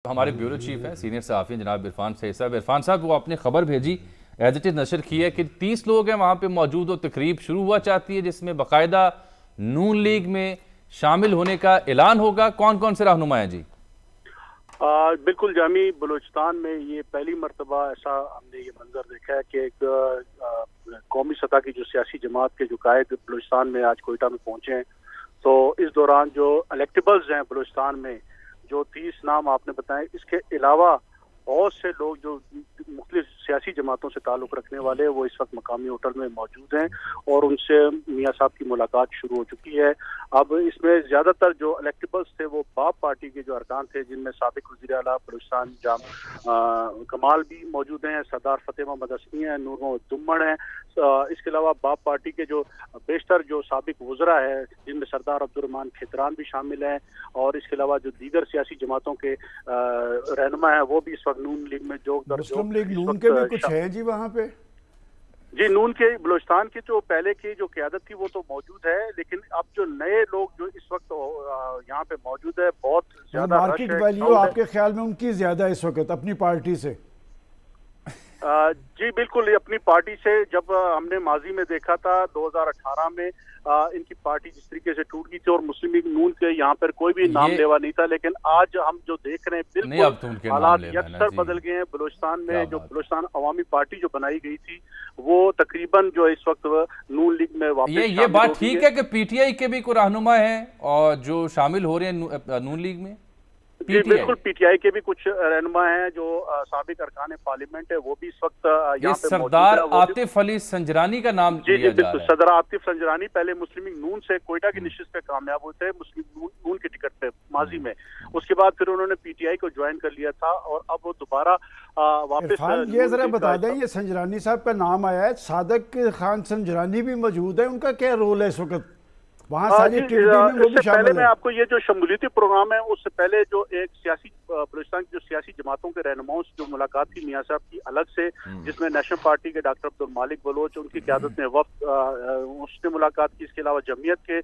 हमारे bureau chief हैं, senior सहाफ़ी जनाब इरफान सईद साहब। इरफान साहब, वो आपने खबर भेजी एज इट इज़ नशर की है कि 30 लोग हैं वहाँ पे मौजूद, और तकरीब शुरू हुआ चाहती है जिसमें बाकायदा नून लीग में शामिल होने का ऐलान होगा। कौन कौन से रहनुमा हैं जी? बिल्कुल जामी, बलूचिस्तान में ये पहली मरतबा ऐसा हमने ये मंजर देखा है कि एक कौमी सतह की जो सियासी जमात के जो कायद बलूचिस्तान में आज कोयटा में पहुंचे हैं, तो इस दौरान जो इलेक्टेबल्स हैं बलूचिस्तान में, जो 30 नाम आपने बताए, इसके अलावा बहुत से लोग जो मुख्तलिफ सियासी जमातों से ताल्लुक़ रखने वाले हैं वो इस वक्त मकामी होटल में मौजूद हैं और उनसे मियाँ साहब की मुलाकात शुरू हो चुकी है। अब इसमें ज़्यादातर जो इलेक्टेबल्स थे वो बाप पार्टी के जो अरकान थे, जिनमें साबिक वज़ीर आला बलूचिस्तान कमाल भी मौजूद हैं, सरदार फतेह मोहम्मद असमी हैं, नूर मोहम्मद दुम्मड़ हैं। इसके अलावा बाप पार्टी के जो बेशतर जो साबिक वज़रा है, जिनमें सरदार अब्दुर्रहमान खेतरान भी शामिल हैं, और इसके अलावा जो दीगर सियासी जमातों के रहनुमा हैं वो भी इस वक्त नून लीग में मुस्लिम लीग नून के भी कुछ है जी वहाँ पे? जी, नून के बलूचिस्तान की जो पहले की जो क़यादत थी वो तो मौजूद है, लेकिन अब जो नए लोग जो इस वक्त यहाँ पे मौजूद है, बहुत ज्यादा मार्केट वैल्यू आपके ख्याल में उनकी ज्यादा इस वक्त अपनी पार्टी से? जी बिल्कुल, अपनी पार्टी से जब हमने माजी में देखा था 2018 में इनकी पार्टी जिस तरीके से टूट गई थी और मुस्लिम लीग नून के यहाँ पर कोई भी नाम लेवा नहीं था, लेकिन आज हम जो देख रहे हैं बिल्कुल हालात यकसर बदल गए हैं बलूचिस्तान में। जो बलूचिस्तान अवामी पार्टी जो बनाई गई थी वो तकरीबन जो इस वक्त नून लीग में वापस ये बात ठीक है कि पीटीआई के भी कोई रहनुमा है और जो शामिल हो रहे हैं नून लीग में? जी बिल्कुल, पीटीआई के भी कुछ रहनुमा हैं जो साबिक अरकान पार्लियामेंट है, वो भी इस वक्त यहाँ पे सरदार आतिफ अली संजरानी का नाम जी बिल्कुल, सरदार आतिफ संजरानी पहले मुस्लिम लीग नून से कोयटा की निशिस्त पे कामयाब हुए थे, मुस्लिम नून के टिकट पे माजी में। उसके बाद फिर उन्होंने पीटीआई को ज्वाइन कर लिया था और अब वो दोबारा वापस। ये जरा बता दें, ये संजरानी साहब का नाम आया है, सादिक खान संजरानी भी मौजूद है, उनका क्या रोल है इस वक्त वहाँ? पहले मैं आपको ये जो शमूलियती प्रोग्राम है, उससे पहले जो एक सियासी बलूचिस्तान की जो सियासी जमातों के रहनुमाओं से जो मुलाकात थी मियाँ साहब की अलग से, जिसमें नेशनल पार्टी के डॉक्टर अब्दुल मालिक बलोच, उनकी क़यादत में वक्त उसने मुलाकात की। इसके अलावा जमीयत के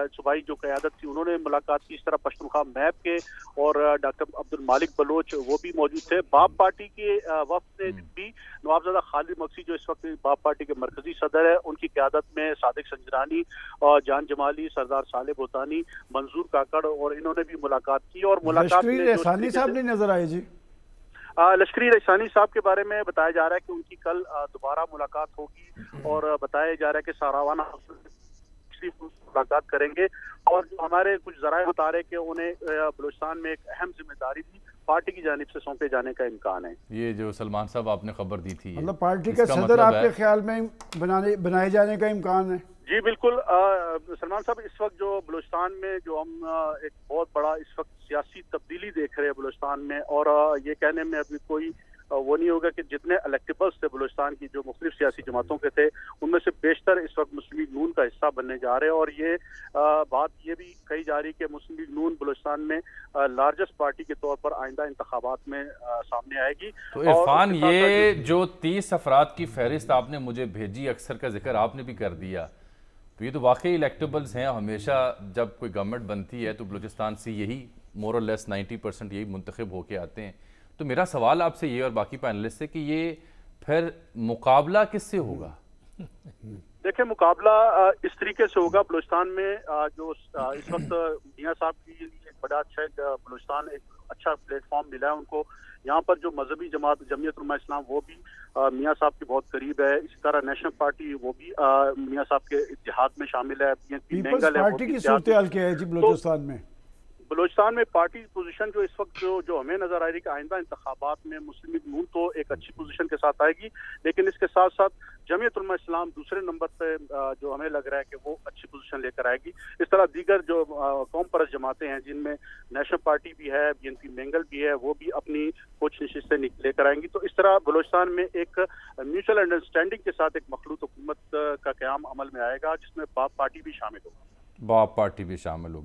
सूबाई जो क़यादत थी उन्होंने मुलाकात की। इस तरह पश्तूनख्वा मैप के और डॉक्टर अब्दुल मालिक बलोच वो भी मौजूद थे। बाप पार्टी के वक्त ने भी नवाबजादा खालिद मक्सी जो इस वक्त बाप पार्टी के मरकजी सदर है, उनकी क़यादत में सादिक संजरानी और जान जमाली, सरदार साले बोतानी, मंजूर काकड़ और इन्होंने भी मुलाकात की। और मुलाकात में साहब नहीं नजर आए जी? लश्करी रईसानी साहब के बारे में बताया जा रहा है कि उनकी कल दोबारा मुलाकात होगी और बताया जा रहा है कि सारावाना मुलाकात करेंगे। और जो हमारे कुछ जराए बता रहे कि उन्हें बलूचिस्तान में एक अहम जिम्मेदारी भी पार्टी की जानिब से सौंपे जाने का इम्कान है। ये जो सलमान साहब आपने खबर दी थी, मतलब पार्टी का सदर आपके ख्याल में बनाए जाने का इम्कान है? जी बिल्कुल, सलमान साहब, इस वक्त जो बलूचिस्तान में जो हम एक बहुत बड़ा इस वक्त सियासी तब्दीली देख रहे हैं बलूचिस्तान में, और ये कहने में अभी कोई वो नहीं होगा कि जितने इलेक्टेबल्स थे बलूचिस्तान की जो मुख्तलिफ सियासी जमातों के थे, उनमें से बेशतर इस वक्त मुस्लिम लीग नून का हिस्सा बनने जा रहे हैं। और ये बात ये भी कही जा रही है कि मुस्लिम लीग नून बलूचिस्तान में लार्जेस्ट पार्टी के तौर पर आइंदा इंतखाबात में सामने आएगी। तो इरफान, ये जो 30 अफराद की फहरिस्त आपने मुझे भेजी, अक्सर का जिक्र आपने भी कर दिया, तो ये तो वाकई इलेक्टेबल्स हैं। हमेशा जब कोई गवर्नमेंट बनती है तो बलूचिस्तान से यही मोर और लेस 90% यही मुंतखब होके आते हैं। तो मेरा सवाल आपसे ये और बाकी पैनलिस्ट से कि ये फिर मुकाबला किससे होगा? देखिए, मुकाबला इस तरीके से होगा बलूचिस्तान में जो इस वक्त मियाँ साहब की एक बड़ा अच्छा बलूचिस्तान एक अच्छा प्लेटफॉर्म मिला है उनको। यहाँ पर जो मजहबी जमात जमीयत उलमा इस्लाम वो भी मियाँ साहब के बहुत करीब है। इसी तरह नेशनल पार्टी वो भी मियाँ साहब के इत्तेहाद में शामिल है। पीपल्स पार्टी की सूरत-ए-हाल क्या है जी बलूचिस्तान में? बलूचिस्तान में पार्टी पोजीशन जो इस वक्त जो हमें नजर आ रही है कि आइंदा इंतखाबात में मुस्लिम लीग नून तो एक अच्छी पोजीशन के साथ आएगी, लेकिन इसके साथ साथ जमीयत उलमा इस्लाम दूसरे नंबर पे जो हमें लग रहा है कि वो अच्छी पोजीशन लेकर आएगी। इस तरह दीगर जो कौम परस्त जमातें हैं, जिनमें नेशनल पार्टी भी है, बीएनपी मेंगल भी है, वो भी अपनी कुछ नशिस्तें लेकर आएंगी। तो इस तरह बलूचिस्तान में एक म्यूचुअल अंडरस्टैंडिंग के साथ एक मखलूत हुकूमत का क़याम अमल में आएगा, जिसमें बाप पार्टी भी शामिल होगी। बाप पार्टी भी शामिल होगी।